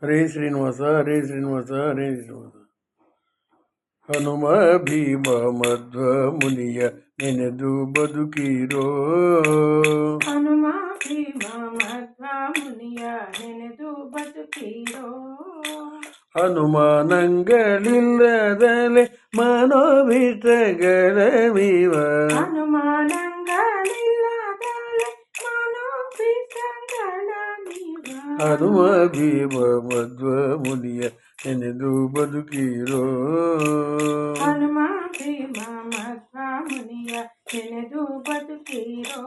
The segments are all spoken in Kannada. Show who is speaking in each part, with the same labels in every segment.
Speaker 1: ಹರೇ ಶ್ರೀನಿವಾಸ ಹರೇ ಶ್ರೀನಿವಾಸ ಹರೇ ಶ್ರೀನಿವಾಸ. ಹನುಮ ಭೀಮ ಮಧ್ವ ಮುನಿಯ ನೆನೆದು ಬದುಕಿರೋ.
Speaker 2: ಹನುಮ ಭೀಮ ಮಧ್ವ ಮುನಿಯ ನೆನೆದು ಬದುಕಿರೋ.
Speaker 1: ಹನುಮಾನಂಗಳಿಲ್ಲದಲೆ ಮನೋಭೀಷ್ಟಗಳ ವಿವ.
Speaker 2: ಹನುಮಾನಂಗಳಿಲ್ಲದಲೆ ಮನೋಭೀಷ್ಟಗಳ ವಿವ.
Speaker 1: ಹನುಮ ಭೀಮ ಮಧ್ವ ಮುನಿಯ ನೆನೆದು ಬದುಕಿರೋ.
Speaker 2: ಹನುಮ ಭೀಮ ಮಧ್ವ ಮುನಿಯ ನೆನೆದು ಬದುಕಿರೋ.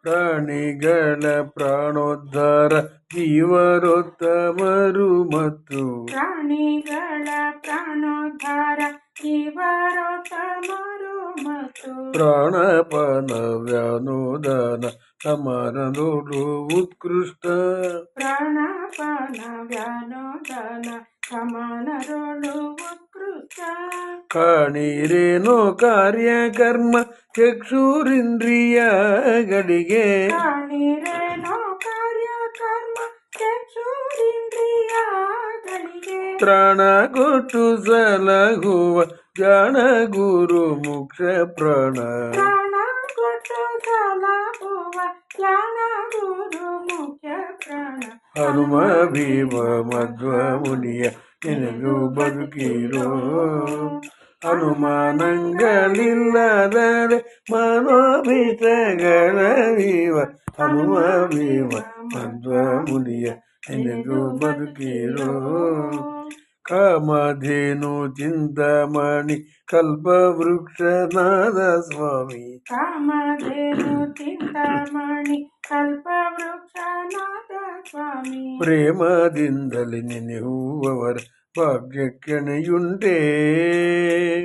Speaker 1: ಪ್ರಾಣಿಗಳ ಪ್ರಾಣೋದ್ಧಾರ ಜೀವರೋತ್ತಮರು ಮತ್ತು
Speaker 2: ಪ್ರಾಣಿಗಳ ಪ್ರಾಣೋದ್ಧಾರ ಜೀವರೋತ್ತಮರು ಮತ್ತು
Speaker 1: ಪ್ರಾಣಪಾನ ವ್ಯಾನೋದಾನ ಸಮಾನದೋಡು ಉತ್ಕೃಷ್ಟ.
Speaker 2: ಪ್ರಾಣಪಾನ ವ್ಯಾನೋದಾನ ಸಮಾನರೋಳು ಉತ್ಕೃಷ್ಟ.
Speaker 1: ಕಾಣಿರೇನೋ ಕಾರ್ಯಕರ್ಮ ಚಕ್ಷುರಿಂದ್ರಿಯಗಳಿಗೆ.
Speaker 2: ಕಾಣಿರೇನೋ ಕಾರ್ಯಕರ್ಮ ಚಕ್ಷುರಿಂದ್ರಿಯಗಳಿಗೆ.
Speaker 1: ತ್ರಾಣ ಕೊಟ್ಟು ಸಲಹುವ ಜಾಣ ಗುರು ಮುಖ್ಯ ಪ್ರಾಣ.
Speaker 2: ಪ್ರಾಣ ಕೊಟ್ಟು ಸಲಹುವ ಜಾಣ ಗುರು ಮುಖ್ಯ ಪ್ರಾಣ.
Speaker 1: ಹನುಮ ಭೀಮ ಮಧ್ವ ಮುನಿಯ ನೆನೆದು ಬದುಕಿರೋ. ಹನುಮಾನಂಗಳಿಲ್ಲದರೆ ಮನೋಭೀಷ್ಟಗಳ ವಿವ. ಹನುಮ ಭೀಮ ಮಧ್ವ ಮುನಿಯ ನೆನೆದು ಬದುಕಿರೋ. ಕಾಮಧೇನು ಚಿಂತಾಮಣಿ ಕಲ್ಪವೃಕ್ಷನಾದ ಸ್ವಾಮಿ.
Speaker 2: ಕಾಮಧೇನು ಚಿಂತಾಮಣಿ ಕಲ್ಪವೃಕ್ಷನಾದ ಸ್ವಾಮಿ.
Speaker 1: ಪ್ರೇಮದಿಂದಲೇ ನೆನೆಯುವವರ ಭಾಗ್ಯಕ್ಕೆಣೆಯುಂಟೇ.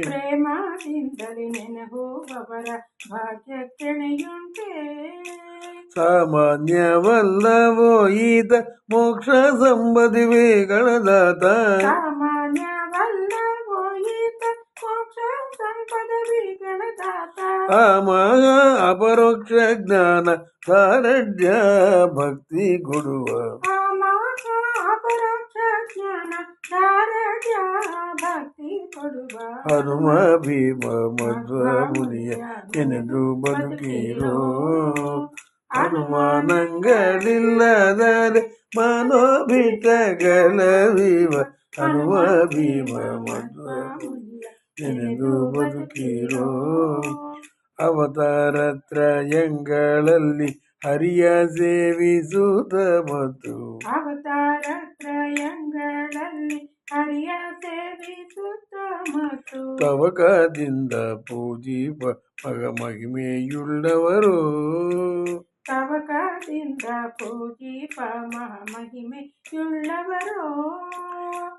Speaker 2: ಪ್ರೇಮದಿಂದಲೇ ನೆನೆಯುವವರ ಭಾಗ್ಯಕ್ಕೆಣೆಯುಂಟೇ.
Speaker 1: ಸಾಮಾನ್ಯವಲ್ಲವೋ ಈತ ಮೋಕ್ಷ ಸಂಪದವಿಗಳದಾತ.
Speaker 2: ಸಾಮಾನ್ಯವಲ್ಲವೋ ಈತ ಮೋಕ್ಷ ಸಂಪದವಿಗಳದಾತ.
Speaker 1: ಅಮಗ ಅಪರೋಕ್ಷ ಜ್ಞಾನ ಸಾರಢ್ಯ ಭಕ್ತಿ ಕೊಡುವ.
Speaker 2: ಅಮಗ ಅಪರೋಕ್ಷ ಜ್ಞಾನ ಸಾರಢ್ಯ ಭಕ್ತಿ ಕೊಡುವ.
Speaker 1: ಹನುಮ ಭೀಮ ಮಧ್ವ ಮುನಿಯ ನೆನೆದು ಬದುಕಿರೋ. ಹನುಮಾನಂಗಳಿಲ್ಲದರೆ ಮನೋಭೀಷ್ಟಗಳ ವಿವ. ಹನುಮ ಭೀಮ ಮಧ್ವ ಮುನಿಯ ನೆನೆದು ಬದುಕಿರೋ. ಅವತಾರತ್ರಯಗಳಲ್ಲಿ ಹರಿಯ ಸೇವಿಸುತ್ತ ಮತ್ತು
Speaker 2: ಅವತಾರತ್ರಯಗಳಲ್ಲಿ ಹರಿಯ ಸೇವಿಸುತ್ತ ಮತ್ತು
Speaker 1: ತವಕದಿಂದ ಪೂಜಿಪ ಮಗ ಮಹಿಮೆಯುಳ್ಳವರು.
Speaker 2: ತವಕದಿಂದ ಪೂಜಿಪ ಮಹಿಮೆಯುಳ್ಳವರು.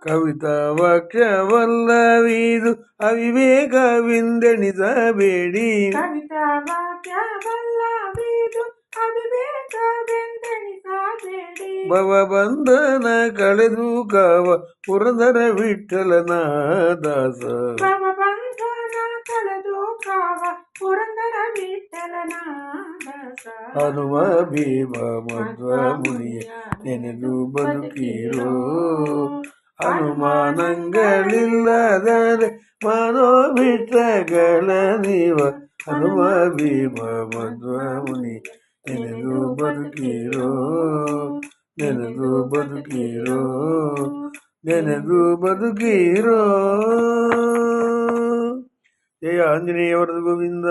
Speaker 1: ಕವಿತಾ ವಾಕ್ಯವಲ್ಲವಿದು ಅವಿವೇಕವಿಂದೆಣಿಸಬೇಡಿ.
Speaker 2: ಕವಿತಾ ವಾಕ್ಯವಲ್ಲವಿದು ಅವಿವೇಕವೆಂದೆಣಿಸಬೇಡಿ.
Speaker 1: ಭವಬಂಧನ ಕಳೆದು ಕಾವ ಪುರಂದರ ವಿಠಲನ ದಾಸ.
Speaker 2: ಭವಬಂಧನ ಕಳೆದು ಕಾವ ಪುರಂದರ ವಿಠಲನ ದಾಸ.
Speaker 1: ಹನುಮ ಭೀಮ ಮಧ್ವ ಮುನಿಯ ನೆನೆದು ಬದುಕಿರೋ. ಹನುಮಾನಂಗಳಿಲ್ಲದರೆ ಮನೋಭೀಷ್ಟಗಳ ವಿವ. ಹನುಮ ಭೀಮ ಮಧ್ವ ಮುನಿ ನೆನೆದು ಬದುಕಿರೋ. ನೆನೆದು ಬದುಕಿರೋ. ನೆನೆದು ಬದುಕಿರೋ. ಜಯ ಆಂಜನೇಯ ವರದ ಗೋವಿಂದ.